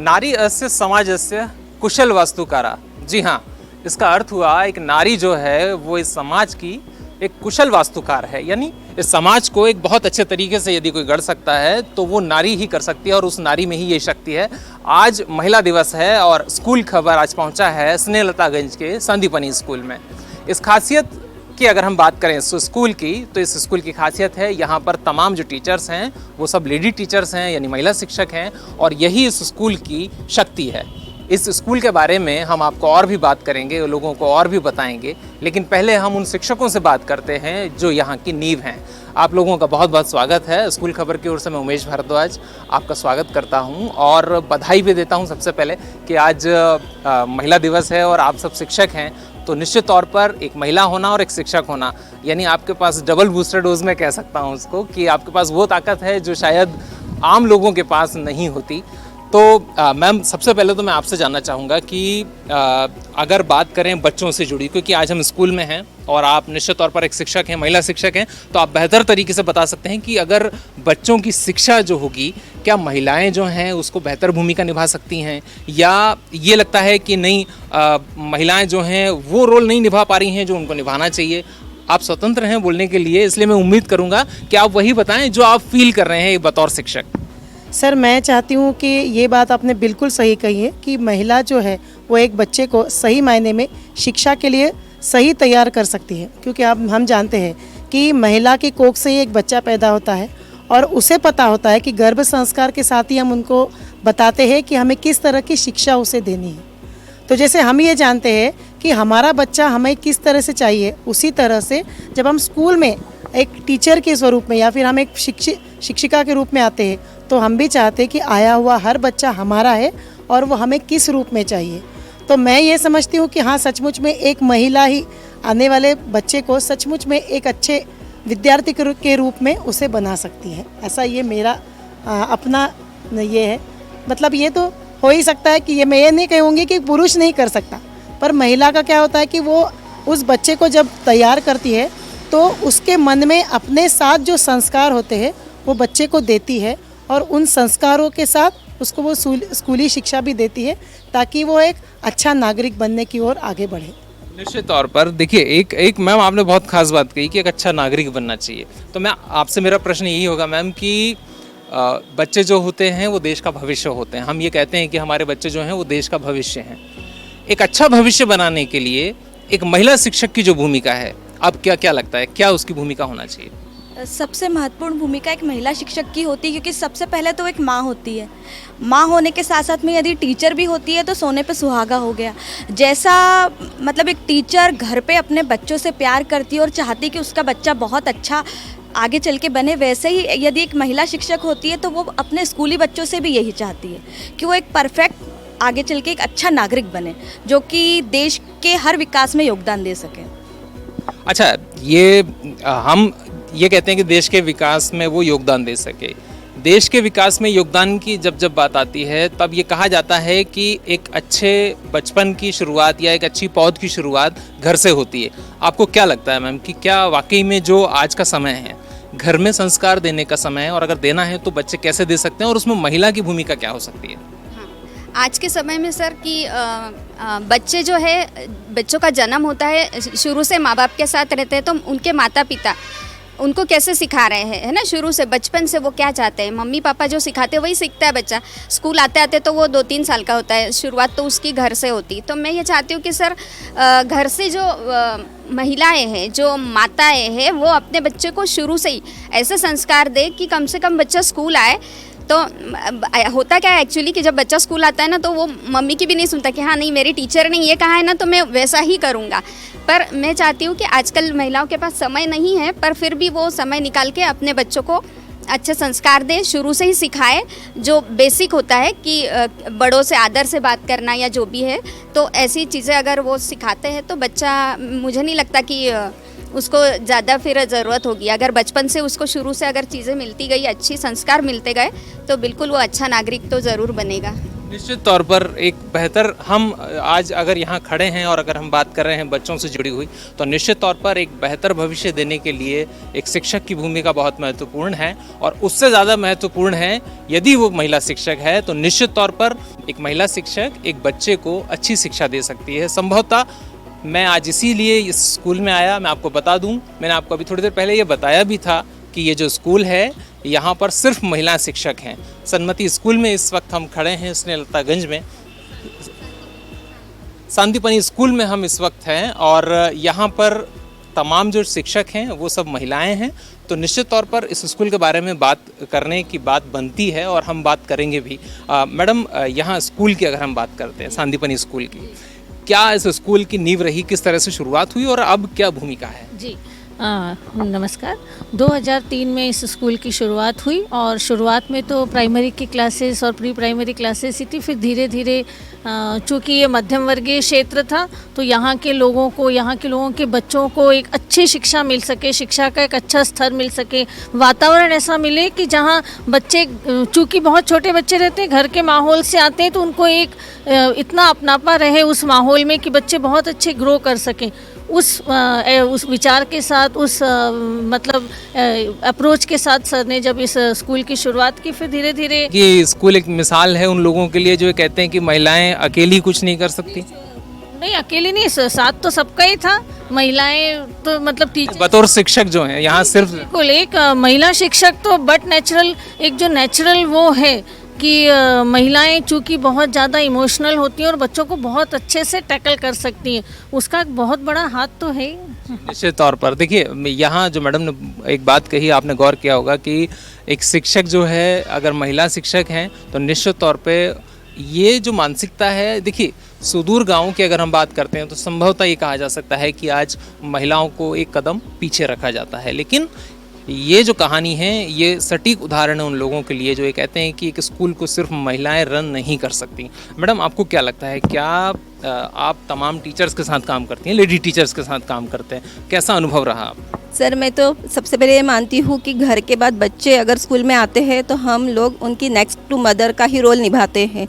नारी अस्य समाजस्य कुशल वास्तुकारा। जी हाँ, इसका अर्थ हुआ एक नारी जो है वो इस समाज की एक कुशल वास्तुकार है, यानी इस समाज को एक बहुत अच्छे तरीके से यदि कोई गढ़ सकता है तो वो नारी ही कर सकती है और उस नारी में ही ये शक्ति है। आज महिला दिवस है और स्कूल खबर आज पहुंचा है स्नेहलतागंज के संदीपनी स्कूल में। इस खासियत की अगर हम बात करें इस स्कूल की, तो इस स्कूल की खासियत है यहाँ पर तमाम जो टीचर्स हैं वो सब लेडी टीचर्स हैं, यानी महिला शिक्षक हैं, और यही इस स्कूल की शक्ति है। इस स्कूल के बारे में हम आपको और भी बात करेंगे, लोगों को और भी बताएंगे, लेकिन पहले हम उन शिक्षकों से बात करते हैं जो यहाँ की नींव हैं। आप लोगों का बहुत बहुत स्वागत है। स्कूल खबर की ओर से मैं उमेश भारद्वाज आपका स्वागत करता हूँ और बधाई भी देता हूँ सबसे पहले कि आज महिला दिवस है और आप सब शिक्षक हैं, तो निश्चित तौर पर एक महिला होना और एक शिक्षक होना, यानी आपके पास डबल बूस्टर डोज में कह सकता हूँ उसको, कि आपके पास वो ताकत है जो शायद आम लोगों के पास नहीं होती। तो मैम, सबसे पहले तो मैं आपसे जानना चाहूँगा कि अगर बात करें बच्चों से जुड़ी, क्योंकि आज हम स्कूल में हैं और आप निश्चित तौर पर एक शिक्षक हैं, महिला शिक्षक हैं, तो आप बेहतर तरीके से बता सकते हैं कि अगर बच्चों की शिक्षा जो होगी, क्या महिलाएं जो हैं उसको बेहतर भूमिका निभा सकती हैं, या ये लगता है कि नहीं, महिलाएं जो हैं वो रोल नहीं निभा पा रही हैं जो उनको निभाना चाहिए? आप स्वतंत्र हैं बोलने के लिए, इसलिए मैं उम्मीद करूँगा कि आप वही बताएं जो आप फील कर रहे हैं बतौर शिक्षक। सर, मैं चाहती हूँ कि ये बात आपने बिल्कुल सही कही है कि महिला जो है वो एक बच्चे को सही मायने में शिक्षा के लिए सही तैयार कर सकती है, क्योंकि अब हम जानते हैं कि महिला की कोख से ही एक बच्चा पैदा होता है और उसे पता होता है कि गर्भ संस्कार के साथ ही हम उनको बताते हैं कि हमें किस तरह की शिक्षा उसे देनी है। तो जैसे हम ये जानते हैं कि हमारा बच्चा हमें किस तरह से चाहिए, उसी तरह से जब हम स्कूल में एक टीचर के स्वरूप में या फिर हम एक शिक्षिका के रूप में आते हैं, तो हम भी चाहते हैं कि आया हुआ हर बच्चा हमारा है और वो हमें किस रूप में चाहिए। तो मैं ये समझती हूँ कि हाँ, सचमुच में एक महिला ही आने वाले बच्चे को सचमुच में एक अच्छे विद्यार्थी के रूप में उसे बना सकती है। ऐसा ये मेरा अपना ये है। मतलब ये तो हो ही सकता है कि मैं ये नहीं कहूँगी कि पुरुष नहीं कर सकता, पर महिला का क्या होता है कि वो उस बच्चे को जब तैयार करती है तो उसके मन में अपने साथ जो संस्कार होते हैं वो बच्चे को देती है और उन संस्कारों के साथ उसको वो स्कूली शिक्षा भी देती है ताकि वो एक अच्छा नागरिक बनने की ओर आगे बढ़े। निश्चित तौर पर देखिए, एक मैम आपने बहुत खास बात कही कि एक अच्छा नागरिक बनना चाहिए। तो मैं आपसे, मेरा प्रश्न यही होगा मैम कि बच्चे जो होते हैं वो देश का भविष्य होते हैं। हम ये कहते हैं कि हमारे बच्चे जो हैं वो देश का भविष्य हैं। एक अच्छा भविष्य बनाने के लिए एक महिला शिक्षक की जो भूमिका है, अब क्या लगता है, क्या उसकी भूमिका होना चाहिए? सबसे महत्वपूर्ण भूमिका एक महिला शिक्षक की होती है, क्योंकि सबसे पहले तो एक माँ होती है। माँ होने के साथ साथ में यदि टीचर भी होती है तो सोने पे सुहागा हो गया। जैसा मतलब एक टीचर घर पे अपने बच्चों से प्यार करती है और चाहती है कि उसका बच्चा बहुत अच्छा आगे चल के बने, वैसे ही यदि एक महिला शिक्षक होती है तो वो अपने स्कूली बच्चों से भी यही चाहती है कि वो एक परफेक्ट आगे चल के एक अच्छा नागरिक बने जो कि देश के हर विकास में योगदान दे सके। अच्छा, ये हम ये कहते हैं कि देश के विकास में वो योगदान दे सके। देश के विकास में योगदान की जब बात आती है तब ये कहा जाता है कि एक अच्छे बचपन की शुरुआत या एक अच्छी पौध की शुरुआत घर से होती है। आपको क्या लगता है मैम कि क्या वाकई में जो आज का समय है घर में संस्कार देने का समय है, और अगर देना है तो बच्चे कैसे दे सकते हैं और उसमें महिला की भूमिका क्या हो सकती है? आज के समय में सर कि बच्चे जो है, बच्चों का जन्म होता है, शुरू से माँ बाप के साथ रहते हैं, तो उनके माता पिता उनको कैसे सिखा रहे हैं, है ना, शुरू से बचपन से वो क्या चाहते हैं, मम्मी पापा जो सिखाते हैं वही सीखता है बच्चा। स्कूल आते आते तो वो 2-3 साल का होता है, शुरुआत तो उसकी घर से होती। तो मैं ये चाहती हूँ कि सर घर से जो महिलाएं हैं, जो माताएं हैं, वो अपने बच्चे को शुरू से ही ऐसे संस्कार दे कि कम से कम बच्चा स्कूल आए। तो होता क्या है एक्चुअली कि जब बच्चा स्कूल आता है ना तो वो मम्मी की भी नहीं सुनता कि हाँ नहीं, मेरी टीचर ने ये कहा है ना तो मैं वैसा ही करूँगा। पर मैं चाहती हूँ कि आजकल महिलाओं के पास समय नहीं है, पर फिर भी वो समय निकाल के अपने बच्चों को अच्छे संस्कार दें, शुरू से ही सिखाए। जो बेसिक होता है कि बड़ों से आदर से बात करना या जो भी है, तो ऐसी चीज़ें अगर वो सिखाते हैं तो बच्चा, मुझे नहीं लगता कि उसको ज़्यादा फिर ज़रूरत होगी। अगर बचपन से उसको शुरू से अगर चीज़ें मिलती गई, अच्छी संस्कार मिलते गए, तो बिल्कुल वो अच्छा नागरिक तो ज़रूर बनेगा। निश्चित तौर पर एक बेहतर हम आज अगर यहाँ खड़े हैं और अगर हम बात कर रहे हैं बच्चों से जुड़ी हुई, तो निश्चित तौर पर एक बेहतर भविष्य देने के लिए एक शिक्षक की भूमिका बहुत महत्वपूर्ण है। और उससे ज़्यादा महत्वपूर्ण है यदि वो महिला शिक्षक है, तो निश्चित तौर पर एक महिला शिक्षक एक बच्चे को अच्छी शिक्षा दे सकती है। संभवतः मैं आज इसीलिए इस स्कूल में आया। मैं आपको बता दूं, मैंने आपको अभी थोड़ी देर पहले ये बताया भी था कि ये जो स्कूल है यहाँ पर सिर्फ महिला शिक्षक हैं। सन्मति स्कूल में इस वक्त हम खड़े हैं, स्नेहलतागंज में शांतिपनी स्कूल में हम इस वक्त हैं और यहाँ पर तमाम जो शिक्षक हैं वो सब महिलाएं हैं। तो निश्चित तौर पर इस स्कूल के बारे में बात करने की बात बनती है और हम बात करेंगे भी। मैडम, यहाँ स्कूल की अगर हम बात करते हैं, शांतिपनी स्कूल की, क्या इस स्कूल की नींव रही, किस तरह से शुरुआत हुई और अब क्या भूमिका है? जी नमस्कार। 2003 में इस स्कूल की शुरुआत हुई और शुरुआत में तो प्राइमरी की क्लासेस और प्री प्राइमरी क्लासेस ही थी। फिर धीरे धीरे चूँकि ये मध्यम वर्गीय क्षेत्र था तो यहाँ के लोगों के बच्चों को एक अच्छी शिक्षा मिल सके, शिक्षा का एक अच्छा स्तर मिल सके, वातावरण ऐसा मिले कि जहाँ बच्चे, चूँकि बहुत छोटे बच्चे रहते हैं, घर के माहौल से आते हैं, तो उनको एक इतना अपनापा रहे उस माहौल में कि बच्चे बहुत अच्छे ग्रो कर सकें। उस विचार के साथ, उस मतलब अप्रोच के साथ सर ने जब इस स्कूल की शुरुआत की, फिर धीरे धीरे ये स्कूल एक मिसाल है उन लोगों के लिए जो कहते हैं कि महिलाएं अकेली कुछ नहीं कर सकती। नहीं, अकेली नहीं, साथ तो सबका ही था। महिलाएं तो मतलब टीचर, बतौर शिक्षक जो हैं यहाँ सिर्फ बिल्कुल एक महिला शिक्षक तो बट नेचुरल, एक जो नेचुरल वो है कि महिलाएं चूँकि बहुत ज़्यादा इमोशनल होती हैं और बच्चों को बहुत अच्छे से टैकल कर सकती हैं, उसका एक बहुत बड़ा हाथ तो है। निश्चित तौर पर देखिए, यहाँ जो मैडम ने एक बात कही, आपने गौर किया होगा कि एक शिक्षक जो है, अगर महिला शिक्षक हैं तो निश्चित तौर पे ये जो मानसिकता है, देखिए सुदूर गांव की अगर हम बात करते हैं तो संभवतः ये कहा जा सकता है कि आज महिलाओं को एक कदम पीछे रखा जाता है। लेकिन ये जो कहानी है ये सटीक उदाहरण है उन लोगों के लिए जो ये कहते हैं कि एक स्कूल को सिर्फ महिलाएं रन नहीं कर सकती। मैडम, आपको क्या लगता है, क्या आप तमाम टीचर्स के साथ काम करती हैं, लेडी टीचर्स के साथ काम करते हैं, कैसा अनुभव रहा आप? सर, मैं तो सबसे पहले ये मानती हूँ कि घर के बाद बच्चे अगर स्कूल में आते हैं तो हम लोग उनकी नेक्स्ट टू मदर का ही रोल निभाते हैं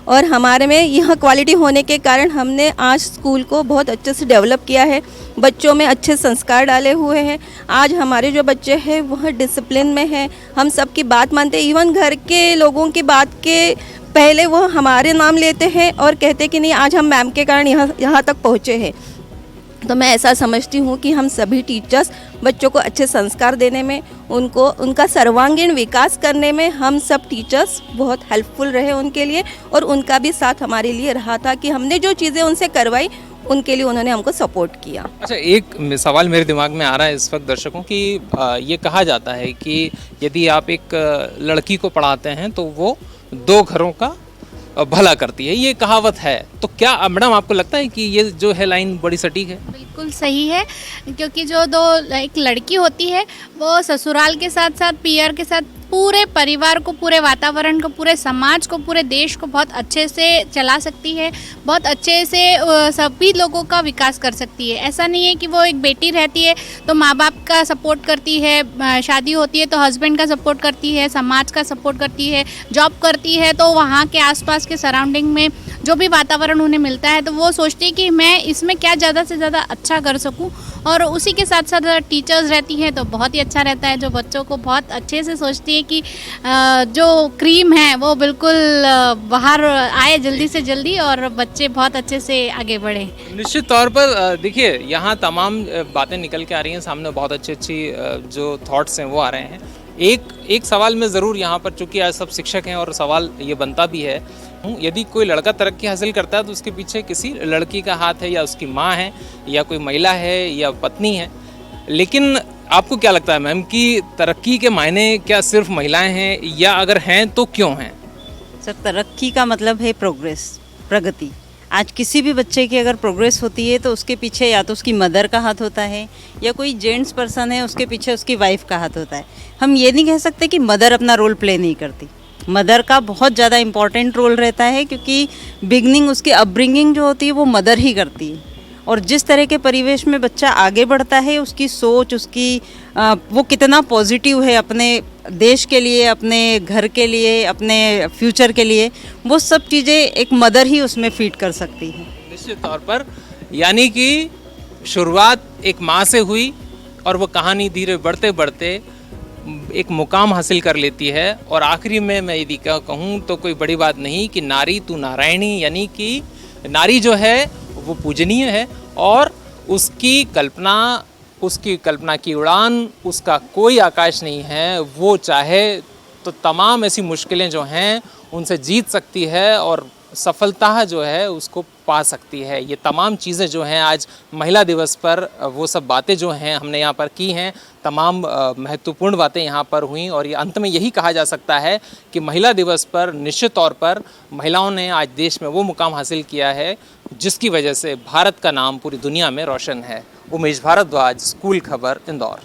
और हमारे में यह क्वालिटी होने के कारण हमने आज स्कूल को बहुत अच्छे से डेवलप किया है, बच्चों में अच्छे संस्कार डाले हुए हैं। आज हमारे जो बच्चे हैं वह डिसिप्लिन में हैं, हम सबकी बात मानते हैं, इवन घर के लोगों की बात के पहले वो हमारे नाम लेते हैं और कहते हैं कि नहीं, आज हम मैम के कारण यहाँ तक पहुँचे हैं। तो मैं ऐसा समझती हूँ कि हम सभी टीचर्स बच्चों को अच्छे संस्कार देने में, उनका सर्वांगीण विकास करने में हम सब टीचर्स बहुत हेल्पफुल रहे उनके लिए, और उनका भी साथ हमारे लिए रहा था कि हमने जो चीज़ें उनसे करवाई उनके लिए उन्होंने हमको सपोर्ट किया। अच्छा, एक सवाल मेरे दिमाग में आ रहा है इस वक्त दर्शकों की, ये कहा जाता है कि यदि आप एक लड़की को पढ़ाते हैं तो वो 2 घरों का भला करती है, ये कहावत है। तो क्या मैडम आपको लगता है कि ये जो है लाइन बड़ी सटीक है? बिल्कुल सही है, क्योंकि जो एक लड़की होती है वो ससुराल के साथ साथ पियर के साथ पूरे परिवार को, पूरे वातावरण को, पूरे समाज को, पूरे देश को बहुत अच्छे से चला सकती है, बहुत अच्छे से सभी लोगों का विकास कर सकती है। ऐसा नहीं है कि वो एक बेटी रहती है तो माँ बाप का सपोर्ट करती है, शादी होती है तो हस्बैंड का सपोर्ट करती है, समाज का सपोर्ट करती है, जॉब करती है तो वहाँ के आसपास के सराउंडिंग में जो भी वातावरण उन्हें मिलता है तो वो सोचती है कि मैं इसमें क्या ज़्यादा से ज़्यादा अच्छा कर सकूं, और उसी के साथ साथ टीचर्स रहती हैं तो बहुत ही अच्छा रहता है, जो बच्चों को बहुत अच्छे से सोचती है कि जो क्रीम है वो बिल्कुल बाहर आए जल्दी से जल्दी और बच्चे बहुत अच्छे से आगे बढ़े। निश्चित तौर पर देखिए, यहाँ तमाम बातें निकल के आ रही हैं सामने, बहुत अच्छी जो थॉट्स हैं वो आ रहे हैं। एक सवाल में ज़रूर यहाँ पर, चूँकि आज सब शिक्षक हैं और सवाल ये बनता भी है, यदि कोई लड़का तरक्की हासिल करता है तो उसके पीछे किसी लड़की का हाथ है, या उसकी माँ है, या कोई महिला है, या पत्नी है। लेकिन आपको क्या लगता है मैम कि तरक्की के मायने क्या सिर्फ महिलाएं हैं, या अगर हैं तो क्यों हैं? सर, तरक्की का मतलब है प्रोग्रेस, प्रगति। आज किसी भी बच्चे की अगर प्रोग्रेस होती है तो उसके पीछे या तो उसकी मदर का हाथ होता है, या कोई जेंट्स पर्सन है उसके पीछे उसकी वाइफ का हाथ होता है। हम ये नहीं कह सकते कि मदर अपना रोल प्ले नहीं करती, मदर का बहुत ज़्यादा इम्पॉर्टेंट रोल रहता है, क्योंकि बिगनिंग, उसकी अपब्रिंगिंग जो होती है वो मदर ही करती है, और जिस तरह के परिवेश में बच्चा आगे बढ़ता है, उसकी सोच, उसकी वो कितना पॉजिटिव है अपने देश के लिए, अपने घर के लिए, अपने फ्यूचर के लिए, वो सब चीज़ें एक मदर ही उसमें फीड कर सकती है। निश्चित तौर पर, यानी कि शुरुआत एक माँ से हुई और वो कहानी धीरे बढ़ते बढ़ते एक मुकाम हासिल कर लेती है। और आखिरी में मैं यदि कहूँ तो कोई बड़ी बात नहीं कि नारी तू नारायणी, यानी कि नारी जो है वो पूजनीय है और उसकी कल्पना की उड़ान, उसका कोई आकाश नहीं है। वो चाहे तो तमाम ऐसी मुश्किलें जो हैं उनसे जीत सकती है और सफलता जो है उसको पा सकती है। ये तमाम चीज़ें जो हैं आज महिला दिवस पर, वो सब बातें जो हैं हमने यहाँ पर की हैं, तमाम महत्वपूर्ण बातें यहाँ पर हुई। और ये अंत में यही कहा जा सकता है कि महिला दिवस पर निश्चित तौर पर महिलाओं ने आज देश में वो मुकाम हासिल किया है जिसकी वजह से भारत का नाम पूरी दुनिया में रोशन है। उमेश भारद्वाज, स्कूल खबर, इंदौर।